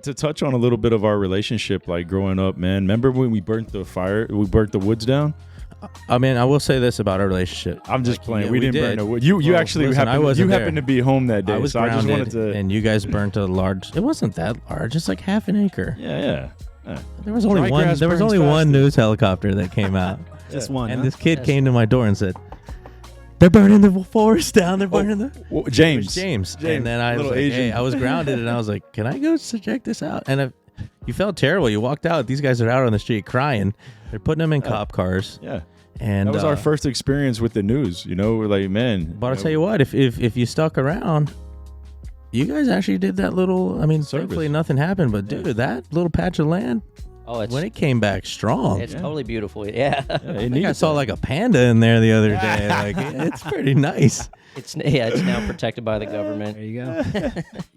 to touch on a little bit of our relationship, like growing up, man. Remember when we burnt the woods down? I mean, I will say this about our relationship. I'm just playing. Yeah, we didn't burn the wood. You actually happened to be home that day. I was so grounded, I just wanted to. and you guys burnt a large. It wasn't that large, just like half an acre. Yeah. There was only one. There was only one news helicopter that came out. Just one. And this kid came to my door and said, "They're burning the forest down. They're burning the." James. And then I was like, "Hey, I was grounded," and I was like, "Can I go check this out?" And you felt terrible. You walked out. These guys are out on the street crying. They're putting them in cop cars. Yeah. And that was our first experience with the news. We're like, man. But I'll tell you what, if you stuck around, you guys actually did that little. I mean, thankfully nothing happened. But dude, that little patch of land. When it came back strong. It's totally beautiful. Yeah. I think I saw like a panda in there the other day. Like it's pretty nice. It's now protected by the government. There you go.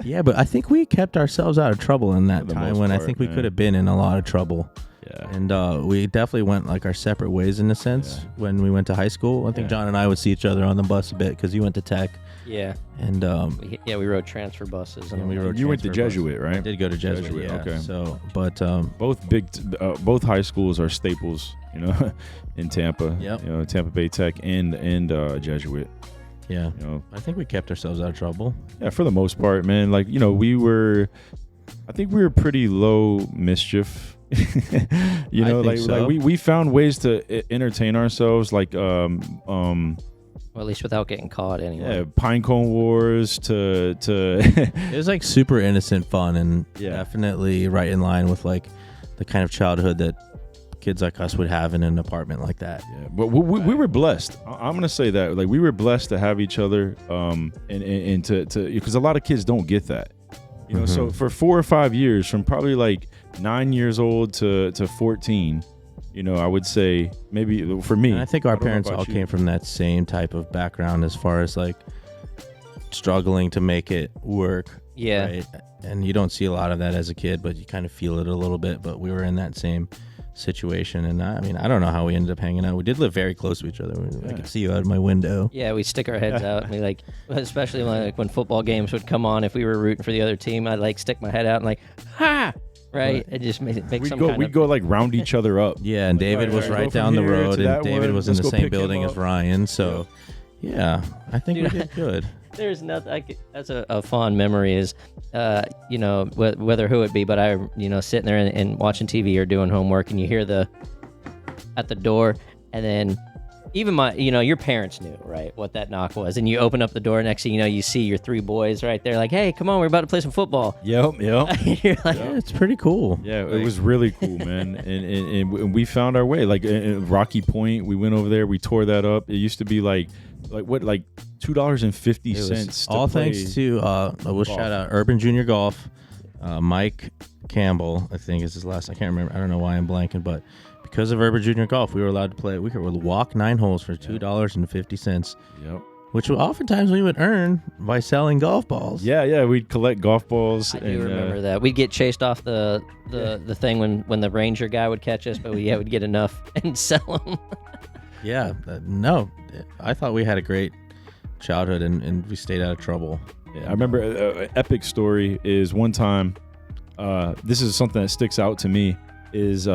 Yeah, but I think we kept ourselves out of trouble in that time when I think we could have been in a lot of trouble. Yeah. And we definitely went like our separate ways in a sense when we went to high school. I think John and I would see each other on the bus a bit because you went to Tech. Yeah. And we rode transfer buses. And you went to Jesuit, right? I did go to Jesuit. Yeah. Okay. So, but both high schools are staples, in Tampa. Yep. Tampa Bay Tech and Jesuit. Yeah. I think we kept ourselves out of trouble. Yeah, for the most part, man. Like, I think we were pretty low mischief. We found ways to entertain ourselves, like Well, at least without getting caught anyway. Yeah, pine cone wars to It was like super innocent fun and definitely right in line with like the kind of childhood that kids like us would have in an apartment like that. Yeah, but we were blessed. I'm gonna say that, like, we were blessed to have each other, and to because a lot of kids don't get that. So for 4 or 5 years, from probably like 9 years old to 14, I would say maybe for me. And I think our parents all came from that same type of background as far as like struggling to make it work. Yeah. Right? And you don't see a lot of that as a kid, but you kind of feel it a little bit. But we were in that same situation. And I don't know how we ended up hanging out. We did live very close to each other. I could see you out of my window. Yeah, we stick our heads out. And we especially when football games would come on, if we were rooting for the other team, I'd like stick my head out and like, ha! Right? It just makes we'd go like round each other up. Yeah, and David was right down the road, and David was in the same building as Ryan. So, yeah, I think we did good. There's nothing. That's a fond memory. Is whether who it be, but I sitting there and watching TV or doing homework, and you hear at the door, and then even your parents knew, right, what that knock was, and you open up the door. Next thing you know, you see your 3 boys right there, like, hey, come on, we're about to play some football. Yep. You're like, yeah, it's pretty cool. Yeah, it was really cool, man, and we found our way. Like Rocky Point, we went over there, we tore that up. It used to be like $2.50. All thanks to we'll shout out Urban Junior Golf, Mike Campbell, I think is his last. I can't remember. I don't know why I'm blanking, but because of Urban Junior Golf, we were allowed to play. We could walk 9 holes for $2.50. Yep. Which oftentimes we would earn by selling golf balls. Yeah, we'd collect golf balls. I do remember that. We'd get chased off the thing when the ranger guy would catch us, but we'd get enough and sell them. Yeah, no, I thought we had a great childhood and we stayed out of trouble. Yeah, I remember an epic story is one time, this is something that sticks out to me, is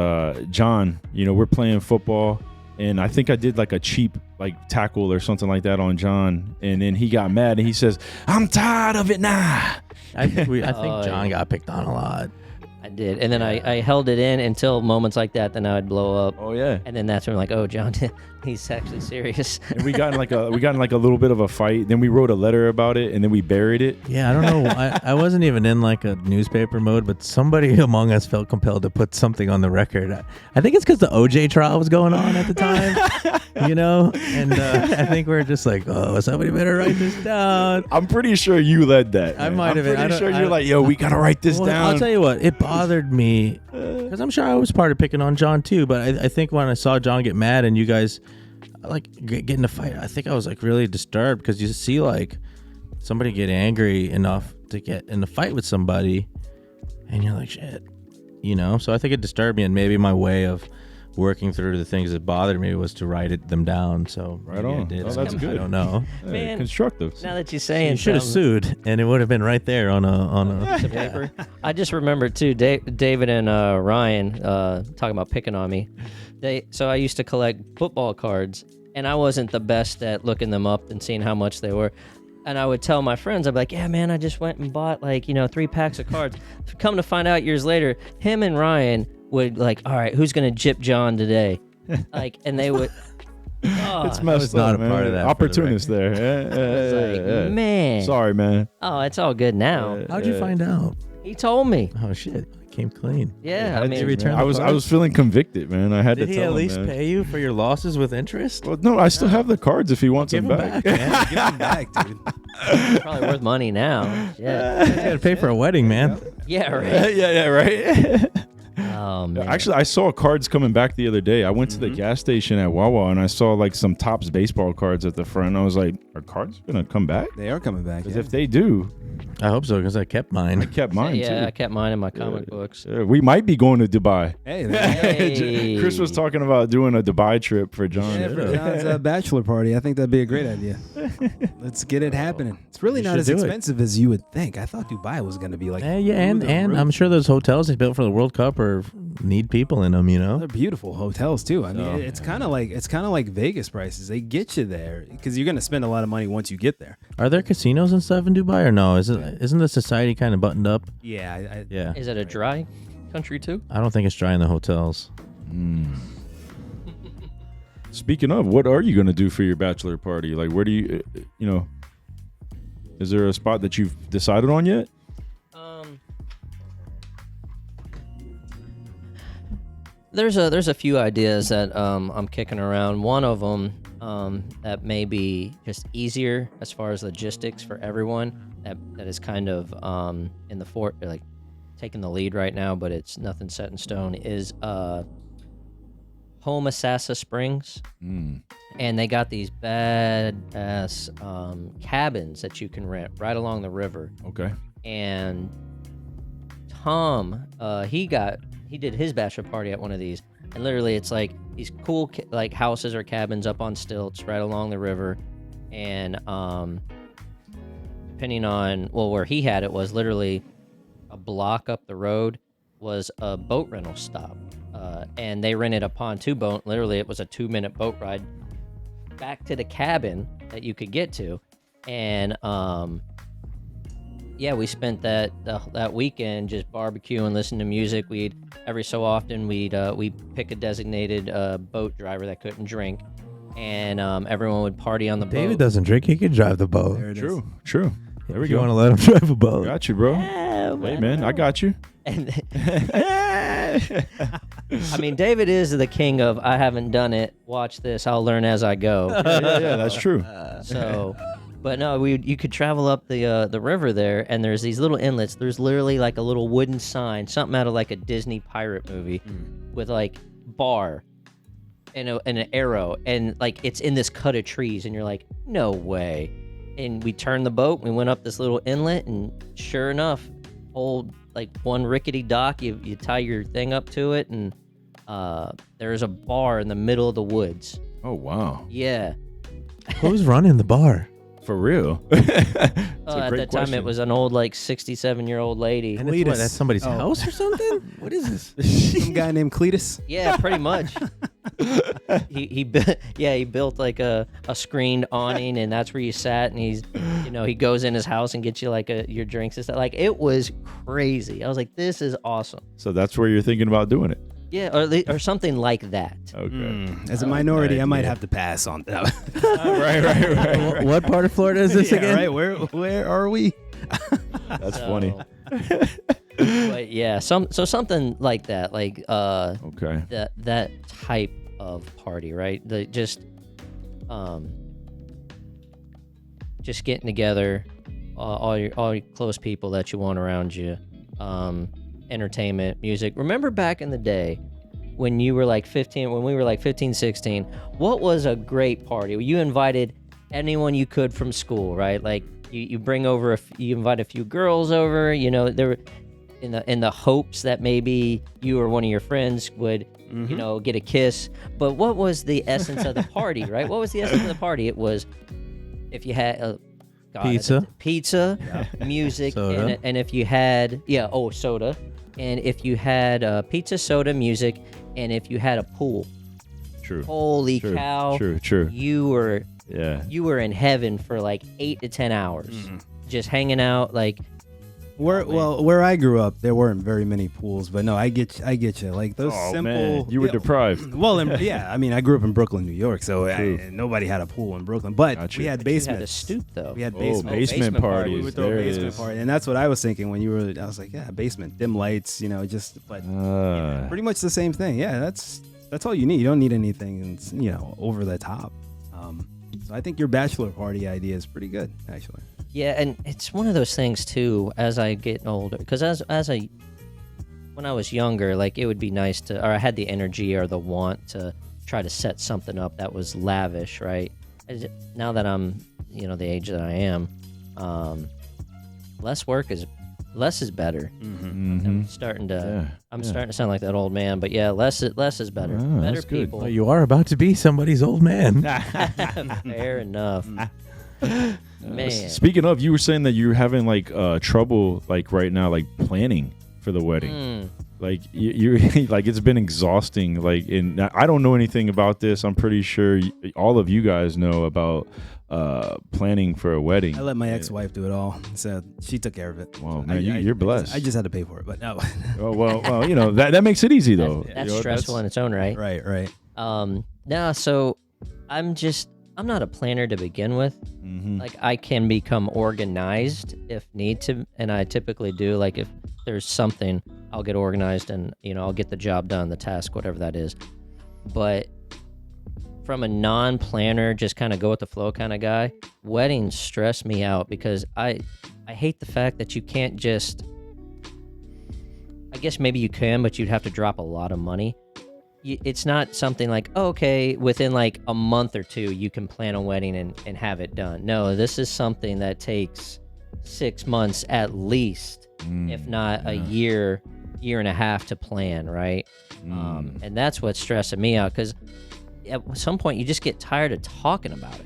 John, we're playing football, and I think I did like a cheap like tackle or something like that on John, and then he got mad and he says, "I'm tired of it now." I think John got picked on a lot. I did, and then I held it in until moments like that. Then I would blow up. Oh yeah, and then that's when I'm like, oh, John, he's actually serious. And we got in like a little bit of a fight. Then we wrote a letter about it, and then we buried it. Yeah, I don't know. I wasn't even in like a newspaper mode, but somebody among us felt compelled to put something on the record. I think it's because the OJ trial was going on at the time, And I think we're just like, oh, somebody better write this down. I'm pretty sure you led that. I might have. I'm pretty sure you're like, yo, we gotta write this down. I'll tell you what, it bothered me because I'm sure I was part of picking on John too. But I think when I saw John get mad and you guys like get in a fight, I think I was like really disturbed because you see like somebody get angry enough to get in a fight with somebody, and you're like, shit, So I think it disturbed me, and maybe my way of working through the things that bothered me was to them down. So Right maybe I on. did. Oh, that's good. I don't know. Man. Constructive. Now that you're saying, You should have sued, and it would have been right there on a piece of paper. I just remember too, David and Ryan talking about picking on me. So I used to collect football cards, and I wasn't the best at looking them up and seeing how much they were. And I would tell my friends, I'd be like, yeah, man, I just went and bought 3 packs of cards. Come to find out years later, him and Ryan would all right, who's going to jip John today? And they would. Oh, It's messed was not up, a part man. of that, for the Opportunist there. it's man. Sorry, man. Oh, it's all good now. How'd you find out? He told me. Oh shit, I came clean. Yeah, I I did, mean, return man. the I was cards? feeling convicted, man. I had Did to he tell at him, least man. pay you for your losses with interest? Well, no, I still have the cards if he wants Give them them back. back, man. Give them back, dude. probably worth money now. Yeah. You gotta pay for a wedding, man. Yeah, right. yeah, right. Oh man. Actually, I saw cards coming back the other day. I went to the gas station at Wawa and I saw some Topps baseball cards at the front. I was like, are cards gonna come back? They are coming back. Because Yeah. if they do, I hope so, because I kept I mine. kept mine I too. kept mine in my comic books. We might be going to Dubai. Hey, there you go. Hey. Chris was talking about doing a Dubai trip for John. Yeah, for John's bachelor party. I think that'd be a great idea. Let's get it happening. It's really You not should as do it. expensive as you would think. I thought Dubai was going to be like. Yeah, and through the and roof. I'm sure those hotels they built for the World Cup need people in them. They're beautiful hotels too. I mean, So- it's kind of like Vegas prices. They get you there because you're going to spend a lot of money once you get there. Are there casinos and stuff in Dubai or no? Isn't the society kind of buttoned up? Yeah, Yeah, Is it a dry country too? I don't think it's dry in the hotels. Speaking of, what are you going to do for your bachelor party? Where do you, is there a spot that you've decided on yet? There's a few ideas that I'm kicking around. One of them that may be just easier as far as logistics for everyone. That is kind of in the fort, taking the lead right now, but it's nothing set in stone. Is Homosassa Springs, and they got these badass cabins that you can rent right along the river. Okay. And Tom, he did his bachelor party at one of these, and literally it's like these cool houses or cabins up on stilts right along the river, and depending on where he had it was literally a block up the road was a boat rental stop, and they rented a pontoon boat. Literally, it was a 2-minute boat ride back to the cabin that you could get to, and yeah, we spent that weekend just barbecuing, listening to music. Every so often we'd pick a designated boat driver that couldn't drink, and everyone would party on the David boat. doesn't drink; he can drive the boat. there it is. True. There we If you go. want to let him drive a boat. Got you, bro. Yeah, Hey, man, I got you. And I mean, David is the king of I haven't done it. Watch this. I'll learn as I go. yeah, that's true. So, but no, you could travel up the river there, and there's these little inlets. There's literally like a little wooden sign, something out of like a Disney pirate movie, with bar and an arrow, and it's in this cut of trees, and you're like, no way. And we turned the boat, we went up this little inlet, and sure enough, old one rickety dock, you tie your thing up to it, and there's a bar in the middle of the woods. Oh, wow. Yeah. Who's running the bar? For real. That's a At great that time, question. it was an old 67-year-old lady. And it's Cletus. what, that's somebody's Oh. house or something? What is this? Some guy named Cletus. Yeah, pretty much. he built a screened awning, and that's where you sat, and he goes in his house and gets you your drinks and stuff. It was crazy. I was like, this is awesome. So that's where you're thinking about doing it. Yeah, or something like that. Okay. As a minority, I might idea. have to pass on that. Right. What part of Florida is this Yeah, again? right. Where are we? That's So- funny. But yeah, something like that, Okay. that type of party, right? Just getting together, all your close people that you want around you, entertainment, music. Remember back in the day when you were 15, when we were 15, 16, what was a great party? You invited anyone you could from school, right? You bring over you invite a few girls over, there were in the hopes that maybe you or one of your friends would you know, get a kiss. But what was the essence of the party, right? What was the essence of the party? It was if you had pizza, music, Soda. and if you had soda, and if you had pizza, soda, music, and if you had a pool. True. Holy cow! True. You were in heaven for like 8 to 10 hours, just hanging out. Like, where I grew up, there weren't very many pools, but no, I get you. Like those simple. Man, you were deprived. Well, I mean, I grew up in Brooklyn, New York, so nobody had a pool in Brooklyn, but we had basements. You had a stoop though. We had basement parties. We would throw a basement party, and that's what I was thinking when you were. I was like, yeah, basement, dim lights, you know, pretty much the same thing. Yeah, that's all you need. You don't need anything, you know, over the top. So I think your bachelor party idea is pretty good, actually. Yeah, and it's one of those things too. As I get older, because when I was younger, like it would be nice to, or I had the energy or the want to try to set something up that was lavish, right? Now that I'm, you know, the age that I am, less is better. I'm starting to sound like that old man, but yeah, less is better. Better people. Well, you are about to be somebody's old man. Fair enough. Man. Speaking of, you were saying that you're having like trouble like right now, like planning for the wedding. Like you're like it's been exhausting. Like, and I don't know anything about this. I'm pretty sure all of you guys know about planning for a wedding. I let my ex-wife do it all, so she took care of it. Wow, man, you're blessed. I just had to pay for it, but no. well, you know that makes it easy though. That's stressful in its own right. Right. So I'm not a planner to begin with. Like I can become organized if need to, and I typically do. Like if there's something, I'll get organized, and you know I'll get the job done, the task, whatever that is. But from a non-planner, just kind of go with the flow kind of guy, weddings stress me out because I hate the fact that you can't just. I guess maybe you can, but you'd have to drop a lot of money. It's not something like, oh, okay, within like a month or two, you can plan a wedding and have it done. No, this is something that takes 6 months at least, if not a year and a half to plan, right? And that's what's stressing me out because at some point you just get tired of talking about it.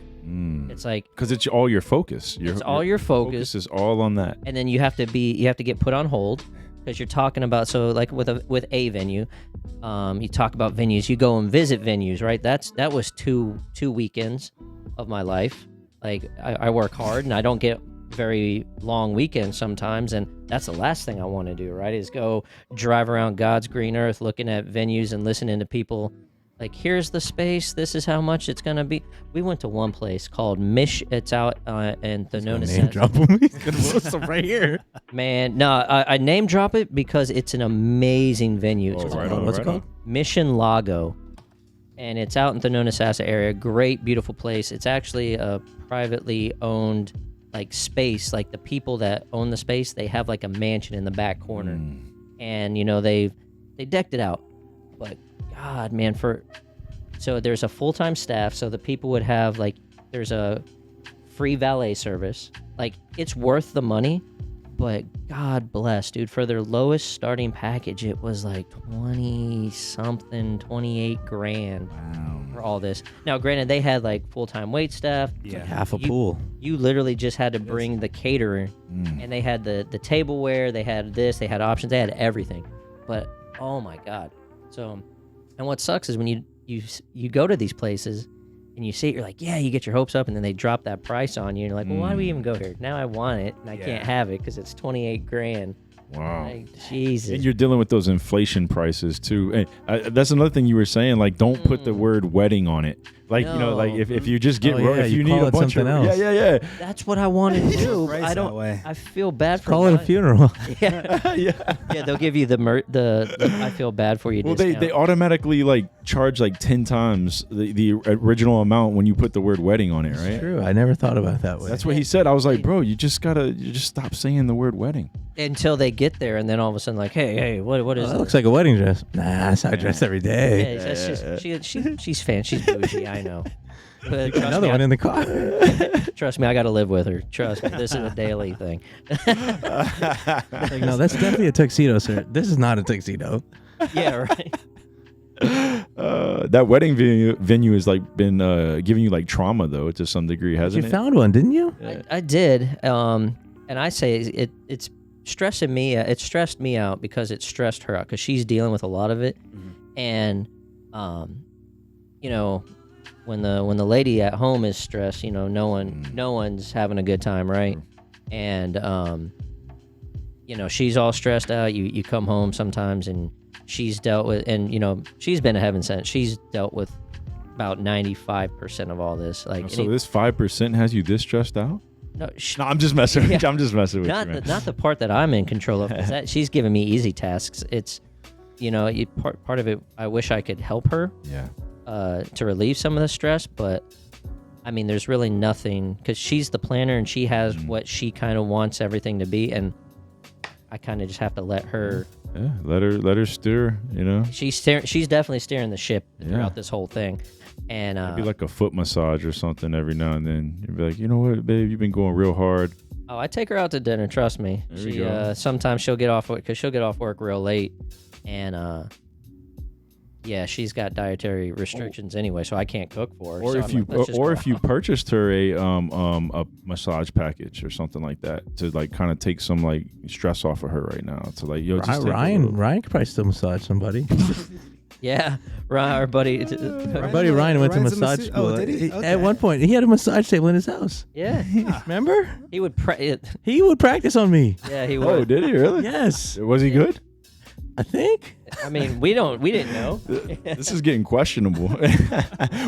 It's like because it's all your focus. It's all your focus is all on that, and then you have to get put on hold. Because you're talking about, so like with a venue, you talk about venues, you go and visit venues, right? That was two weekends of my life. Like I work hard and I don't get very long weekends sometimes, and that's the last thing I want to do, right? Is go drive around God's green earth looking at venues and listening to people. Like, here's the space. This is how much it's gonna be. We went to one place called It's out in Thenona. Name drop him. He's gonna post him right here. Man, no, I name drop it because it's an amazing venue. Oh, What's it called? Mission Lago, and it's out in the Thenona area. Great, beautiful place. It's actually a privately owned like space. Like the people that own the space, they have like a mansion in the back corner, and you know they decked it out, but. God, man, so there's a full-time staff, so the people would have, like, there's a free valet service. Like, it's worth the money, but God bless, dude, for their lowest starting package, it was like 20-something, 28 grand for all this. Now, granted, they had, like, full-time wait staff. Yeah. Half a pool. You literally just had to bring the caterer, and they had the tableware, they had this, they had options, they had everything. But, oh, my God. So... And what sucks is when you go to these places and you see it, you're like, yeah, you get your hopes up, and then they drop that price on you. And you're like, well, why do we even go here? Now I want it, and I can't have it because it's 28 grand. Wow. Like, Jesus. And you're dealing with those inflation prices too. And that's another thing you were saying. Like, don't put the word wedding on it. Like, you know, like if you just get if you need a bunch of else. Yeah. That's what I want to do. I don't. I feel bad for. Call it a funeral. Yeah. They'll give you the I feel bad for you. Well, discount. they automatically like charge like 10 times the original amount when you put the word wedding on it, right? True. I never thought about it that way. That's what he said. I was like, bro, you just stop saying the word wedding. Until they get there, and then all of a sudden, like, hey, what is? That looks like a wedding dress. Nah, that's how I dress every day. Yeah, that's just she's fancy, she's bougie. I know. But another one in the car. Trust me, I got to live with her. Trust me, this is a daily thing. Like, no, that's definitely a tuxedo, sir. This is not a tuxedo. Yeah, right. That wedding venue has like been giving you like trauma though to some degree, hasn't You it? found one, didn't you? I did. And I say it's stressing me. It stressed me out because it stressed her out because she's dealing with a lot of it. And, you know, when the lady at home is stressed, you know, no one's having a good time, right? And, you know, she's all stressed out. You come home sometimes and she's dealt with, and, you know, she's been a heaven sent. She's dealt with about 95% of all this. Like, So this 5% has you this stressed out? no, No, I'm just messing. Yeah. I'm just messing with not you, man. not the part that I'm in control of. 'Cause that she's giving me easy tasks. It's, you know, part of it. I wish I could help her Yeah. to relieve some of the stress, but I mean, there's really nothing because she's the planner and she has what she kind of wants everything to be, and I kind of just have to let her. Yeah. Let her steer. You know. She's definitely steering the ship throughout this whole thing, and Maybe like a foot massage or something every now and then. You'd be like, you know what, babe, you've been going real hard. oh, I take her out to dinner. Trust me. There we go. Sometimes she'll get off because she'll get off work real late, and yeah, she's got dietary restrictions anyway, so I can't cook for her. Or so if I'm you like, let's just or go if you out. purchased her a massage package or something like that to like kind of take some like stress off of her right now. To like, yo, just take a little- Ryan could probably still massage somebody. Yeah, Ryan, our buddy. Our buddy Ryan went to Ryan's a massage masseuse- school. oh, did he? Okay. At one point, he had a massage table in his house. Yeah, Remember? he would. He would practice on me. Yeah, he would. Oh, did he really? Yes, Was he good? I think. I mean, we didn't know. This is getting questionable.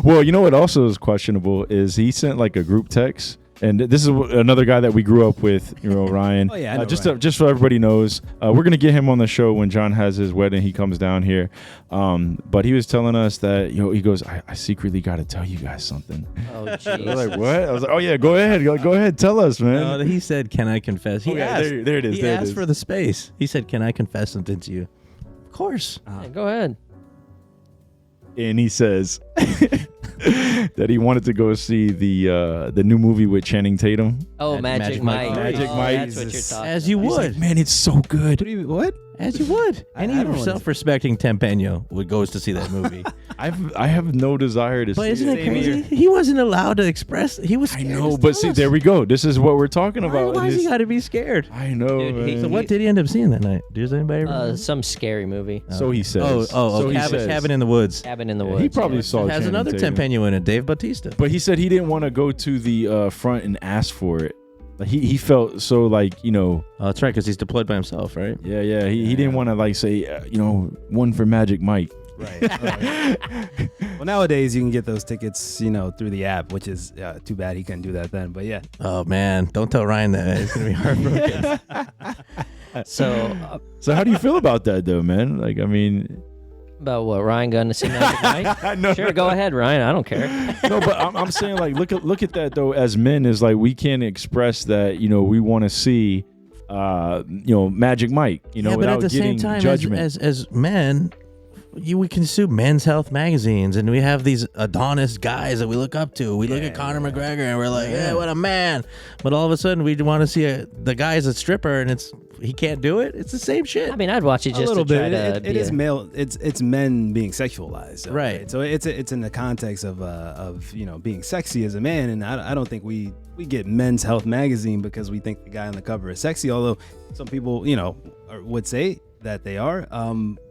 Well, you know what also is questionable is he sent like a group text, and this is another guy that we grew up with, you know, Ryan. Oh, yeah, I know just Ryan. just so everybody knows, we're gonna get him on the show when John has his wedding. He comes down here, but he was telling us that, you know, he goes, I secretly got to tell you guys something. Oh, I was jeez. like, what? I was like, oh yeah, go ahead, tell us, man. No, he said, "Can I confess?" He Okay, asked. there it is, He there it asked is. for the space. He said, "Can I confess something to you?" Of course. Yeah, go ahead. And he says that he wanted to go see the new movie with Channing Tatum. Oh, Magic Magic Mike. Mike. Magic Oh, Mike. That's what you're Jesus. talking. As you He's would. like, man, it's so good. What? As you would. I Any don't know what self-respecting Tempeno goes to see that movie. I have no desire to But see isn't it. it crazy? He wasn't allowed to express. He was I scared. know, Just but tell see, us. there we go. This is what we're talking about. Why in has he this- got to be scared? I know. Dude, man. So what did he end up seeing that night? Does anybody remember? Some scary movie. So he says. Oh, So he cabin, says. cabin in the Woods. Cabin in the Yeah, Woods. he probably yeah. saw It has Channing another Tatum. Tempeno in it, Dave Bautista. But he said he didn't want to go to the front and ask for it. Like he felt so like, you know, Oh, that's right, because he's deployed by himself, right? yeah. He didn't want to like say, you know, one for Magic Mike. Right. Well, nowadays you can get those tickets, you know, through the app, which is too bad he couldn't do that then. But yeah, Oh man, don't tell Ryan that. It's gonna be heartbroken. So So how do you feel about that though, man? Like, I mean, about what, Ryan going to see Magic Mike? no, Sure, go ahead, Ryan. I don't care. no, but I'm saying like look at that though. As men, is like we can't express that, you know, we want to see, you know, Magic Mike, you know, yeah, but without at the getting same time, judgment. as men, we consume Men's Health magazines, and we have these Adonis guys that we look up to. We look at Conor McGregor, and we're like, "Yeah, what a man!" But all of a sudden, we want to see the guy's a stripper, and he can't do it. It's the same shit. I mean, I'd watch it a just little to try bit. to It be is a- male. It's men being sexualized, though, Right. So it's in the context of you know being sexy as a man, and I don't think we get Men's Health magazine because we think the guy on the cover is sexy. Although some people, you know, would say that they are,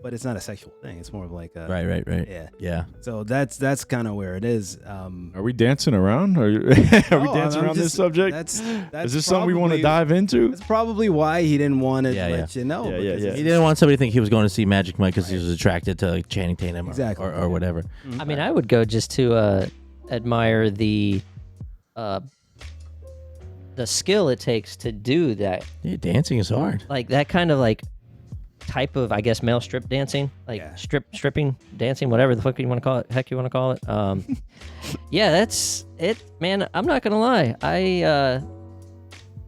but it's not a sexual thing. It's more of like a, right. yeah. So that's kind of where it is. Are we dancing around? Are we dancing around this subject? That's Is this something we want to probably- dive into? That's probably why he didn't want to Yeah, let you know. Yeah, because yeah. it's- He didn't want somebody to think he was going to see Magic Mike because he was attracted to like, Channing Tatum or, Exactly. or whatever. I mean, I would go just to admire the skill it takes to do that, Yeah, dancing is hard. like that kind of like type of, I guess, male strip dancing, like Yeah. stripping dancing, whatever the fuck you want to call it. Heck, you want to call it. Yeah, that's it, man. I'm not gonna lie.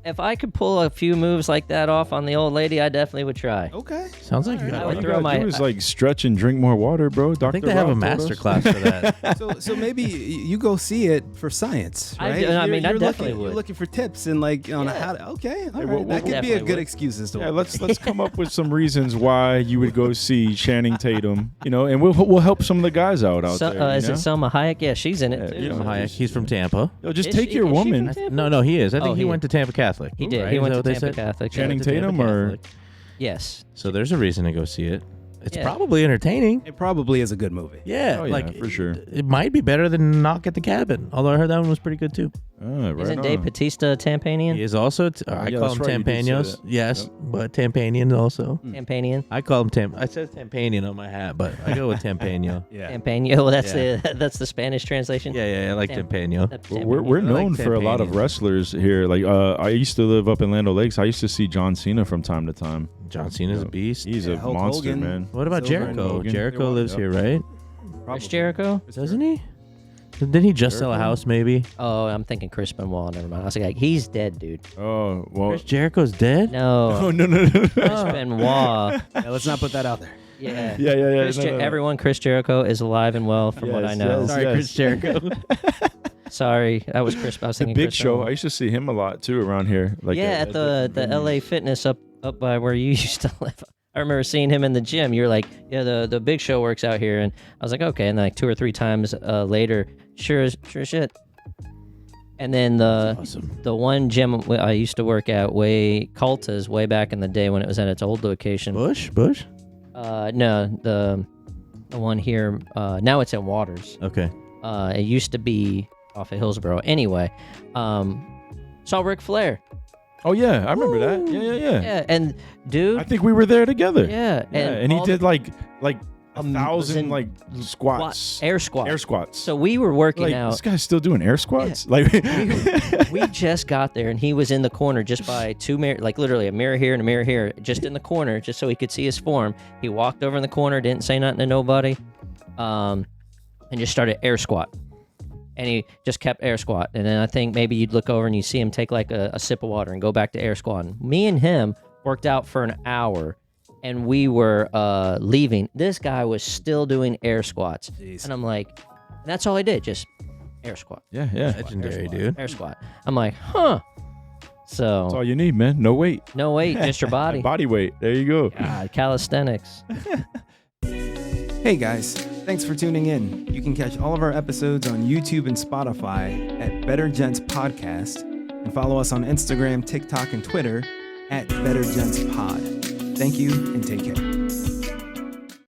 if I could pull a few moves like that off on the old lady, I definitely would try. Okay. Sounds like you I got would All you throw gotta my- do is like stretch and drink more water, bro. I think they have a master class for that. So maybe you go see it for science, I right? do- I mean, I You're definitely looking, would. You're looking for tips and like on Yeah. how to, okay, all Hey, right. That could be a definitely good would. excuse as to Yeah, why. let's come up with some reasons why you would go see Channing Tatum, and we'll help some of the guys out there. Is it Selma Hayek? Yeah, she's in it Yeah, too. you know, Hayek, he's from Tampa. Yo, just Is take she- your is she from woman. Tampa? No, he is. I think Oh, he he- went to Tampa Catholic. He did. Right? He Is went that to what they Tampa said? Catholic. Channing Went to Tampa Tatum or Catholic. Yes. So there's a reason to go see it. It's Yeah. probably entertaining. It probably is a good movie. Yeah, Oh, yeah, like for sure. It might be better than Knock at the Cabin. Although I heard that one was pretty good too. Right Isn't Dave on. Batista Tampanian? He is also. I yeah, call that's him right, you did say Tampanos. that. Yes, Yep. but Tampanian also. Tampanian. I call him I said Tampanian on my hat, but I go with Tampano. Yeah. Tampano. Well, that's Yeah. that's the Spanish translation. Yeah, I like Tam- Tampano. That's Well, Tampanian. we're I like known for a lot of Tampanian. wrestlers here. Like I used to live up in Land O'Lakes. I used to see John Cena from time to time. John Cena's a beast. He's Yeah, a Hulk monster, Hogan. man. What about Silver and Jericho? Hogan. Jericho lives Yep. here, right? Chris Jericho. Doesn't he? Didn't he just sell a Jericho? house? Maybe. Oh, I'm thinking Chris Benoit. Never mind. I was like, he's dead, dude. Oh well. Chris Jericho's dead. No, Oh no. Chris Benoit. Yeah, let's not put that out there. Yeah. Yeah. Chris Everyone, Chris Jericho is alive and well, from what I Yes, know. yes. Sorry, Chris Jericho. Sorry, that was Chris. I was The thinking Big Chris Show. Benoit. I used to see him a lot too around here. Like Yeah, at the venues. LA Fitness up by where you used to live. I remember seeing him in the gym. You were like, yeah, the Big Show works out here, and I was like, okay. And then like 2 or 3 times later, sure as shit. And then the one gym I used to work at, Culta's, way back in the day when it was at its old location. Bush. No, the one here. Now it's in Waters. Okay. It used to be off of Hillsborough. Anyway, saw Ric Flair. Oh yeah, I remember that. Yeah. Yeah, and dude. I think we were there together. Yeah, and he all did like was 1,000 in like squats, air squat. air squats. So we were working like out. this guy's still doing air squats. Like We just got there, and he was in the corner just by 2 mirror, like literally a mirror here and a mirror here, just in the corner, just so he could see his form. He walked over in the corner, didn't say nothing to nobody, and just started air squat. And he just kept air squat. And then I think maybe you'd look over and you see him take like a sip of water and go back to air squatting. Me and him worked out for an hour, and we were leaving. This guy was still doing air squats. Jeez. And I'm like, that's all I did, just air squat, yeah. Legendary, dude. air squat. I'm like, huh. That's all So, you need, man. No weight. no weight, just your body. Body weight. There you go. God, calisthenics. Hey guys, thanks for tuning in. You can catch all of our episodes on YouTube and Spotify at Better Gents Podcast, and follow us on Instagram, TikTok, and Twitter at Better Gents Pod. Thank you and take care.